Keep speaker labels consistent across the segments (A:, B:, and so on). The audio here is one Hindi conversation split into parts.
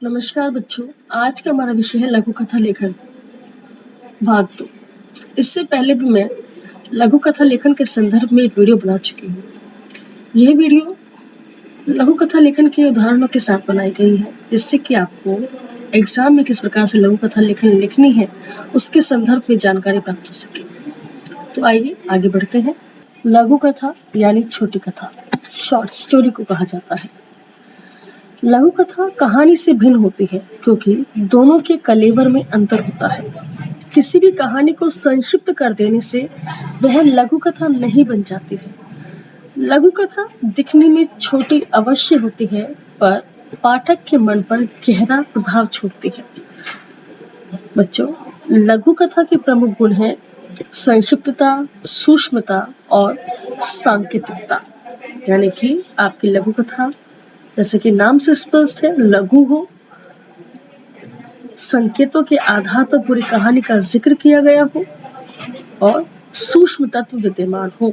A: नमस्कार बच्चों। आज का हमारा विषय है लघु कथा लेखन भाग 2। इससे पहले भी मैं लघु कथा लेखन के संदर्भ में एक वीडियो बना चुकी हूँ। यह वीडियो लघु कथा लेखन के उदाहरणों के साथ बनाई गई है, जिससे कि आपको एग्जाम में किस प्रकार से लघु कथा लेखन लिखनी है उसके संदर्भ में जानकारी प्राप्त हो सके। तो आइए आगे बढ़ते हैं। लघु कथा यानी छोटी कथा, शॉर्ट स्टोरी को कहा जाता है। लघु कथा कहानी से भिन्न होती है क्योंकि दोनों के कलेवर में अंतर होता है। किसी भी कहानी को संक्षिप्त कर देने से वह लघु कथा नहीं बन जाती है। लघु कथा दिखने में छोटी अवश्य होती है, पर पाठक के मन पर गहरा प्रभाव छोड़ती है। बच्चों, लघु कथा के प्रमुख गुण हैं संक्षिप्तता, सूक्ष्मता और सांकेतिकता। यानी कि आपकी लघु कथा, जैसे कि नाम से स्पष्ट है, लघु हो, संकेतों के आधार पर पूरी कहानी का जिक्र किया गया हो और सूक्ष्म तत्व विद्यमान हो।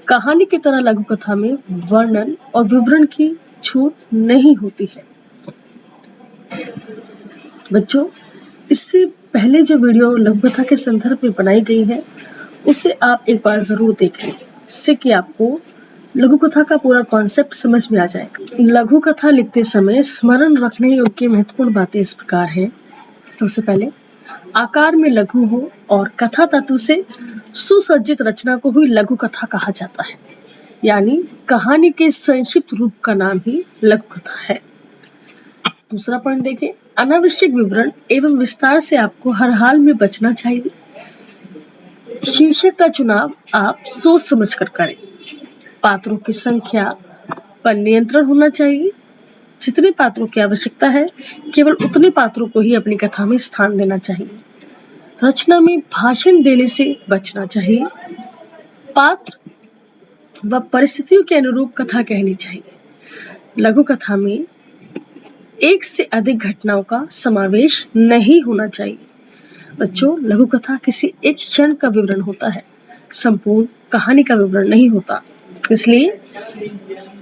A: कहानी की तरह लघु कथा में वर्णन और विवरण की छूट नहीं होती है। बच्चों, इससे पहले जो वीडियो लघु कथा के संदर्भ में बनाई गई है उसे आप एक बार जरूर देखें, जिससे कि आपको लघु कथा का पूरा कॉन्सेप्ट समझ में आ जाएगा। लघु कथा लिखते समय स्मरण रखने योग्य महत्वपूर्ण बातें इस प्रकार हैं। सबसे पहले, आकार में लघु हो और कथा तत्व से सुसज्जित रचना को ही लघु कथा कहा जाता है। यानी कहानी के संक्षिप्त रूप का नाम ही लघु कथा है। दूसरा पॉइंट देखें, अनावश्यक विवरण एवं विस्तार से आपको हर हाल में बचना चाहिए। शीर्षक का चुनाव आप सोच समझ कर करें। पात्रों की संख्या पर नियंत्रण होना चाहिए। जितने पात्रों की आवश्यकता है केवल उतने पात्रों को ही अपनी कथा में स्थान देना चाहिए। रचना में भाषण देने से बचना चाहिए। पात्र व परिस्थितियों के अनुरूप कथा कहनी चाहिए। लघु कथा में एक से अधिक घटनाओं का समावेश नहीं होना चाहिए। बच्चों, लघु कथा किसी एक क्षण का विवरण होता है, संपूर्ण कहानी का विवरण नहीं होता। इसलिए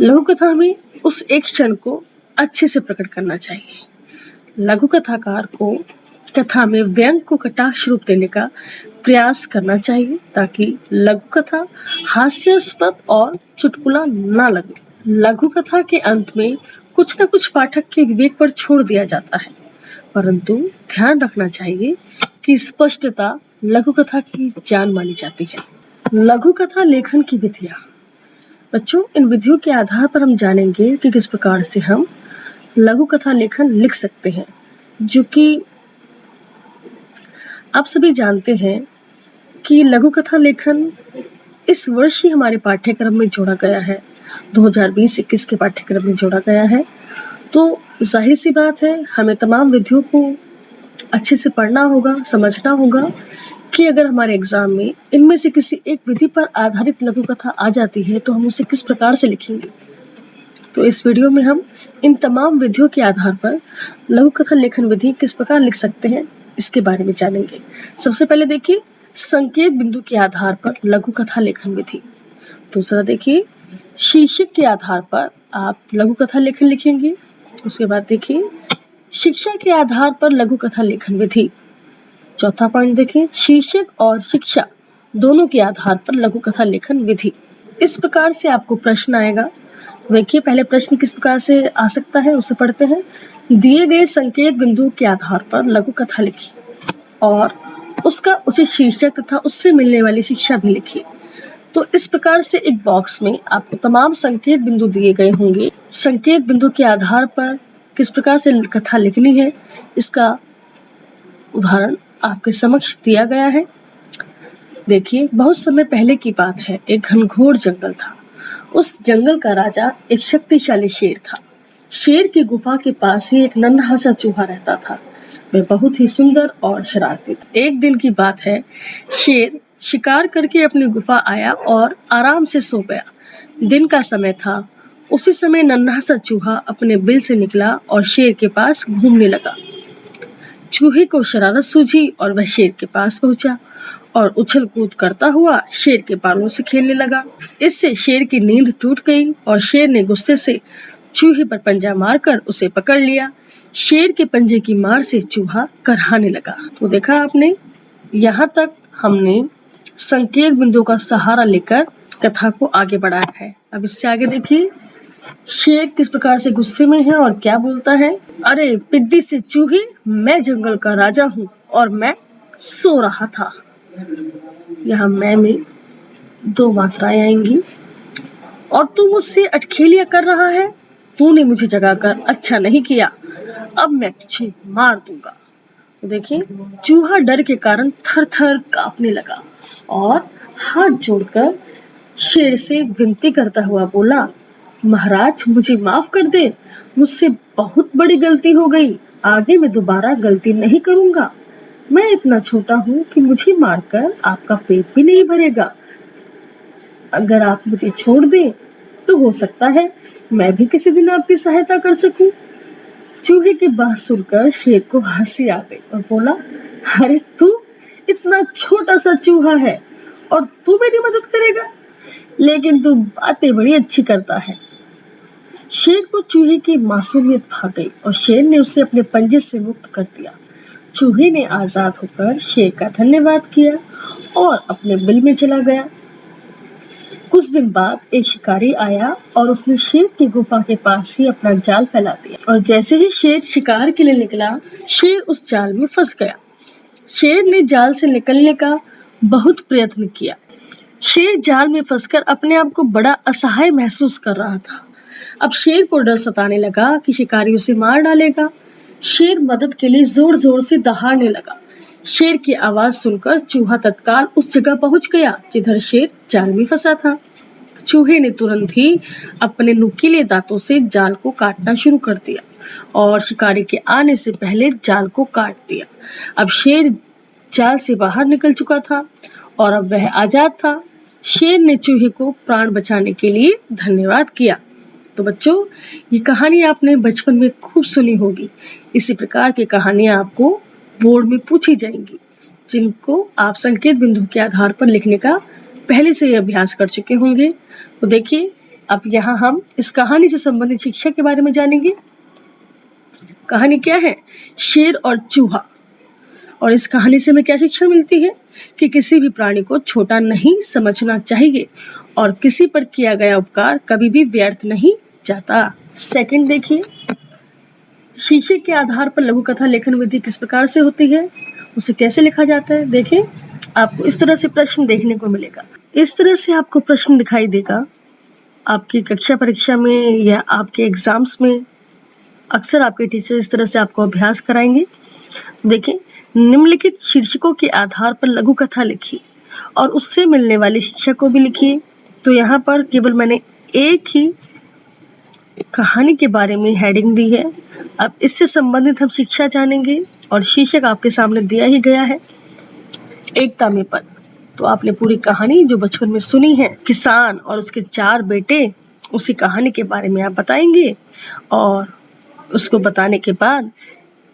A: लघु कथा में उस एक क्षण को अच्छे से प्रकट करना चाहिए। लघु कथाकार को कथा में व्यंग को कटाक्ष रूप देने का प्रयास करना चाहिए, ताकि लघु कथा हास्यास्पद और चुटकुला न लगे। लघु कथा के अंत में कुछ न कुछ पाठक के विवेक पर छोड़ दिया जाता है, परंतु ध्यान रखना चाहिए कि स्पष्टता लघु कथा की जान मानी जाती है। लघु कथा लेखन की विधियां। बच्चों, इन विधियों के आधार पर हम जानेंगे कि किस प्रकार से हम लघु कथा लेखन लिख सकते हैं, जो कि आप सभी जानते हैं कि लघु कथा लेखन इस वर्ष ही हमारे पाठ्यक्रम में जोड़ा गया है। 2020-21 के पाठ्यक्रम में जोड़ा गया है। तो जाहिर सी बात है, हमें तमाम विधियों को अच्छे से पढ़ना होगा, समझना होगा कि अगर हमारे एग्जाम में इनमें से किसी एक विधि पर आधारित लघु कथा आ जाती है तो हम उसे किस प्रकार से लिखेंगे। तो इस वीडियो में हम इन तमाम विधियों के आधार पर लघु कथा लेखन विधि किस प्रकार लिख सकते हैं इसके बारे में जानेंगे। सबसे पहले देखिए, संकेत बिंदु के आधार पर लघु कथा लेखन विधि। दूसरा देखिए, शीर्षक के आधार पर आप लघु कथा लेखन लिखेंगे। उसके बाद देखिए, शिक्षा के आधार पर लघु कथा लेखन विधि। चौथा पॉइंट देखिए, शीर्षक और शिक्षा दोनों के आधार पर लघु कथा लेखन विधि। इस प्रकार से आपको प्रश्न आएगा। देखिए, पहले प्रश्न किस प्रकार से आ सकता है उसे पढ़ते हैं। दिए गए संकेत बिंदु के आधार पर लघु कथा लिखिए और उसका उचित शीर्षक तथा उससे मिलने वाली शिक्षा भी लिखिए। तो इस प्रकार से एक बॉक्स में आपको तमाम संकेत बिंदु दिए गए होंगे। संकेत बिंदु के आधार पर किस प्रकार से कथा लिखनी है, इसका उदाहरण आपके समक्ष दिया गया है। देखिए, बहुत समय पहले की बात है। एक घनघोर जंगल था। उस जंगल का राजा एक शक्तिशाली शेर था। शेर की गुफा के पास ही एक नन्हा सा चूहा रहता था। वह बहुत ही सुंदर और शरारती था। एक दिन की बात है, शेर शिकार करके अपनी गुफा आया और आराम से सो गया। दिन का समय था। उसी समय नन्हा सा चूहा अपने बिल से निकला और शेर के पास घूमने लगा। चूहे को शरारत सूझी और वह शेर के पास पहुंचा और उछल कूद करता हुआ शेर के बालों से खेलने लगा। इससे शेर की नींद टूट गई और शेर ने गुस्से से चूहे पर पंजा मारकर उसे पकड़ लिया। शेर के पंजे की मार से चूहा करहाने लगा। तो देखा आपने, यहाँ तक हमने संकेत बिंदु का सहारा लेकर कथा को आगे बढ़ाया है। अब इससे आगे देखिए, शेर किस प्रकार से गुस्से में है और क्या बोलता है। अरे पिद्दी से चूहे, मैं जंगल का राजा हूँ और मैं सो रहा था। यहाँ मैं में 2 मात्राएं आएंगी। और तू मुझसे अटखेलियां कर रहा है, तूने मुझे जगाकर अच्छा नहीं किया, अब मैं तुझे मार दूंगा। तो देखिए, चूहा डर के कारण थर थर कांपने लगा और हाथ जोड़कर शेर से विनती करता हुआ बोला, महाराज मुझे माफ कर दे, मुझसे बहुत बड़ी गलती हो गई, आगे मैं दोबारा गलती नहीं करूंगा। मैं इतना छोटा हूँ कि मुझे मारकर आपका पेट भी नहीं भरेगा। अगर आप मुझे छोड़ दें तो हो सकता है मैं भी किसी दिन आपकी सहायता कर सकूं। चूहे की बात सुनकर शेर को हंसी आ गई और बोला, अरे तू इतना छोटा सा चूहा है और तू मेरी मदद करेगा, लेकिन तू बातें बड़ी अच्छी करता है। शेर को चूहे की मासूमियत भा गई और शेर ने उसे अपने पंजे से मुक्त कर दिया। चूहे ने आजाद होकर शेर का धन्यवाद किया और अपने बिल में चला गया। कुछ दिन बाद एक शिकारी आया और उसने शेर की गुफा के पास ही अपना जाल फैला दिया और जैसे ही शेर शिकार के लिए निकला, शेर उस जाल में फंस गया। शेर ने जाल से निकलने का बहुत प्रयत्न किया। शेर जाल में फंसकर अपने आप को बड़ा असहाय महसूस कर रहा था। अब शेर को डर सताने लगा कि शिकारी उसे मार डालेगा। शेर मदद के लिए जोर जोर से दहाड़ने लगा। शेर की आवाज सुनकर चूहा तत्काल उस जगह पहुंच गया जिधर शेर जाल में फंसा था। चूहे ने तुरंत ही अपने नुकीले दांतों से जाल को काटना शुरू कर दिया और शिकारी के आने से पहले जाल को काट दिया। अब शेर जाल से बाहर निकल चुका था और अब वह आजाद था। शेर ने चूहे को प्राण बचाने के लिए धन्यवाद किया। तो बच्चों, ये कहानी आपने बचपन में खूब सुनी होगी। इसी प्रकार की कहानियां आपको बोर्ड में पूछी जाएंगी, जिनको आप संकेत बिंदु के आधार पर लिखने का पहले से ही अभ्यास कर चुके होंगे। तो देखिए, अब यहाँ हम इस कहानी से संबंधित शिक्षा के बारे में जानेंगे। कहानी क्या है? शेर और चूहा। और इस कहानी से हमें क्या शिक्षा मिलती है कि किसी भी प्राणी को छोटा नहीं समझना चाहिए और किसी पर किया गया उपकार कभी भी व्यर्थ नहीं जाता। सेकंड देखिए, शीर्षक के आधार पर लघु कथा लेखन विधि किस प्रकार से होती है, उसे कैसे लिखा जाता है। देखिए, आपको इस तरह से प्रश्न देखने को मिलेगा। इस तरह से आपको प्रश्न दिखाई देगा आपकी कक्षा परीक्षा में या आपके एग्जाम्स में। अक्सर आपके टीचर इस तरह से आपको अभ्यास कराएंगे। देखिए, निम्नलिखित शीर्षकों के आधार पर लघु कथा लिखिए और उससे मिलने वाली शिक्षा को भी लिखिए। तो यहाँ पर केवल मैंने एक ही कहानी के बारे में हेडिंग दी है। अब इससे संबंधित हम शिक्षा जानेंगे और शीर्षक आपके सामने दिया ही गया है, एकता में पल। तो आपने पूरी कहानी जो बचपन में सुनी है, किसान और उसके 4 बेटे, उसी कहानी के बारे में आप बताएंगे और उसको बताने के बाद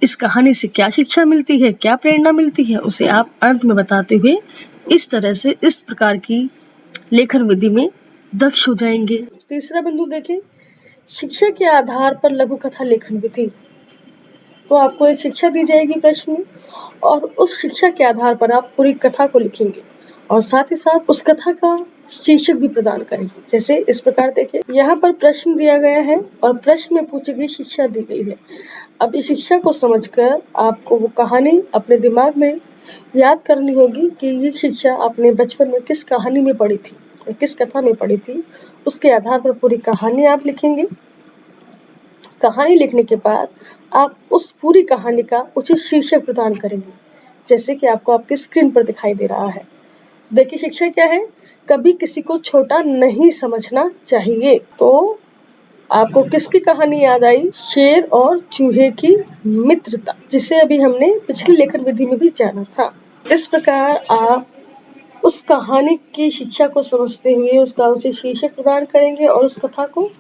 A: इस कहानी से क्या शिक्षा मिलती है, क्या प्रेरणा मिलती है, उसे आप अंत में बताते हुए इस तरह से इस प्रकार की लेखन विधि में दक्ष हो जाएंगे। तीसरा बिंदु देखें, शिक्षा के आधार पर लघु कथा लेखन विधि। तो आपको एक शिक्षा दी जाएगी प्रश्न में और उस शिक्षा के आधार पर आप पूरी कथा को लिखेंगे और साथ ही साथ उस कथा का शीर्षक भी प्रदान करेंगे। जैसे इस प्रकार देखिए, यहाँ पर प्रश्न दिया गया है और प्रश्न में पूछी गई शिक्षा दी गई है। अब इस शिक्षा को समझकर आपको वो कहानी अपने दिमाग में याद करनी होगी कि ये शिक्षा आपने बचपन में किस कहानी में पढ़ी थी, किस कथा में पढ़ी थी। उसके आधार पर पूरी कहानी आप लिखेंगे। कहानी लिखने के बाद आप उस पूरी कहानी का उचित शीर्षक प्रदान करेंगे, जैसे कि आपको आपकी स्क्रीन पर दिखाई दे रहा है। देखिए, शिक्षा क्या है? कभी किसी को छोटा नहीं समझना चाहिए। तो आपको किसकी कहानी याद आई? शेर और चूहे की मित्रता, जिसे अभी हमने पिछली लेखन विधि में भी जाना था। इस प्रकार आप उस कहानी की शिक्षा को समझते हुए उसका उचित शीर्षक प्रदान करेंगे और उस कथा को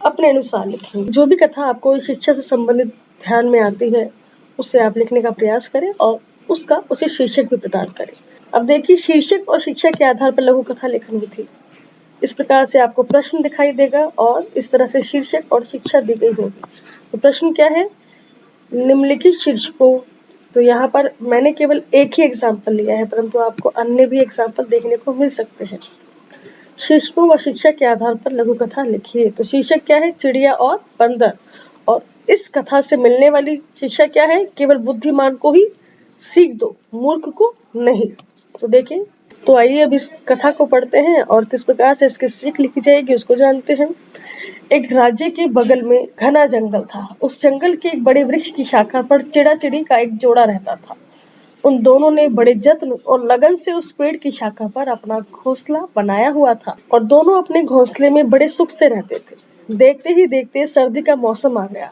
A: अपने अनुसार लिखेंगे। जो भी कथा आपको शिक्षा से संबंधित ध्यान में आती है, उसे आप लिखने का प्रयास करें और उसका उचित शीर्षक भी प्रदान करें। अब देखिए, शीर्षक और शिक्षा के आधार पर लघु कथा लेखन विधि। इस प्रकार से आपको प्रश्न दिखाई देगा और इस तरह से शीर्षक और शिक्षा दी गई होगी। तो प्रश्न क्या है? निम्नलिखित शीर्षकों, तो यहाँ पर मैंने केवल एक ही एग्जाम्पल लिया है, परंतु आपको अन्य भी एग्जाम्पल देखने को मिल सकते हैं। शीर्षकों व शिक्षा के आधार पर लघु कथा लिखिए। तो शीर्षक क्या है? चिड़िया और बंदर। और इस कथा से मिलने वाली शिक्षा क्या है? केवल बुद्धिमान को ही सीख दो, मूर्ख को नहीं। तो देखिए, तो आइए अब इस कथा को पढ़ते हैं और किस प्रकार से इसकी सीख लिखी जाएगी उसको जानते हैं। एक राज्य के बगल में घना जंगल था। उस जंगल के एक बड़े वृक्ष की शाखा पर चिड़ा चिड़ी का एक जोड़ा रहता था। उन दोनों ने बड़े जत्न और लगन से उस पेड़ की शाखा पर अपना घोंसला बनाया हुआ था और दोनों अपने घोंसले में बड़े सुख से रहते थे। देखते ही देखते सर्दी का मौसम आ गया।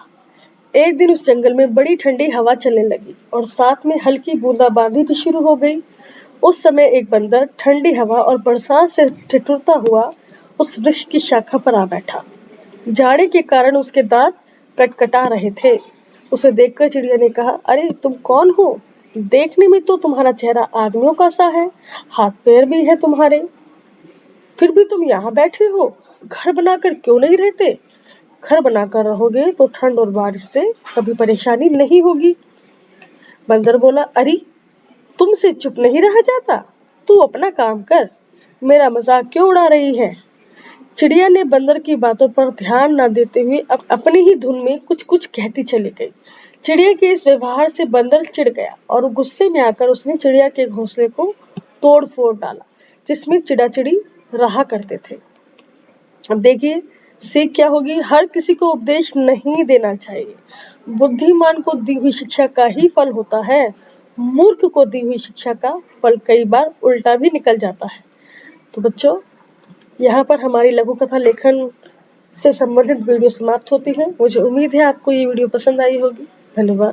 A: एक दिन उस जंगल में बड़ी ठंडी हवा चलने लगी और साथ में हल्की बूंदाबांदी भी शुरू हो गई। उस समय एक बंदर ठंडी हवा और बरसात से ठिठुरता हुआ उस वृक्ष की शाखा पर आ बैठा। जाड़े के कारण उसके दांत कटकटा रहे थे। उसे देखकर चिड़िया ने कहा, अरे तुम कौन हो? देखने में तो तुम्हारा चेहरा आदमियों का सा है, हाथ पैर भी है तुम्हारे, फिर भी तुम यहाँ बैठे हो। घर बनाकर क्यों नहीं रहते? घर बनाकर रहोगे तो ठंड और बारिश से कभी परेशानी नहीं होगी। बंदर बोला, अरे तुमसे चुप नहीं रहा जाता, तू अपना काम कर, मेरा मजाक क्यों उड़ा रही है? चिड़िया ने बंदर की बातों पर ध्यान न देते हुए अपनी ही धुन में कुछ कुछ कहती चली गई। चिड़िया के इस व्यवहार से बंदर चिढ़ गया और गुस्से में आकर उसने चिड़िया के घोंसले को तोड़ फोड़ डाला जिसमें चिड़ा चिड़ी रहा करते थे। अब देखिए, सीख क्या होगी? हर किसी को उपदेश नहीं देना चाहिए। बुद्धिमान को दी हुई शिक्षा का ही फल होता है, मूर्ख को दी हुई शिक्षा का फल कई बार उल्टा भी निकल जाता है। तो बच्चों, यहाँ पर हमारी लघु कथा लेखन से संबंधित वीडियो समाप्त होती है। मुझे उम्मीद है आपको ये वीडियो पसंद आई होगी। धन्यवाद।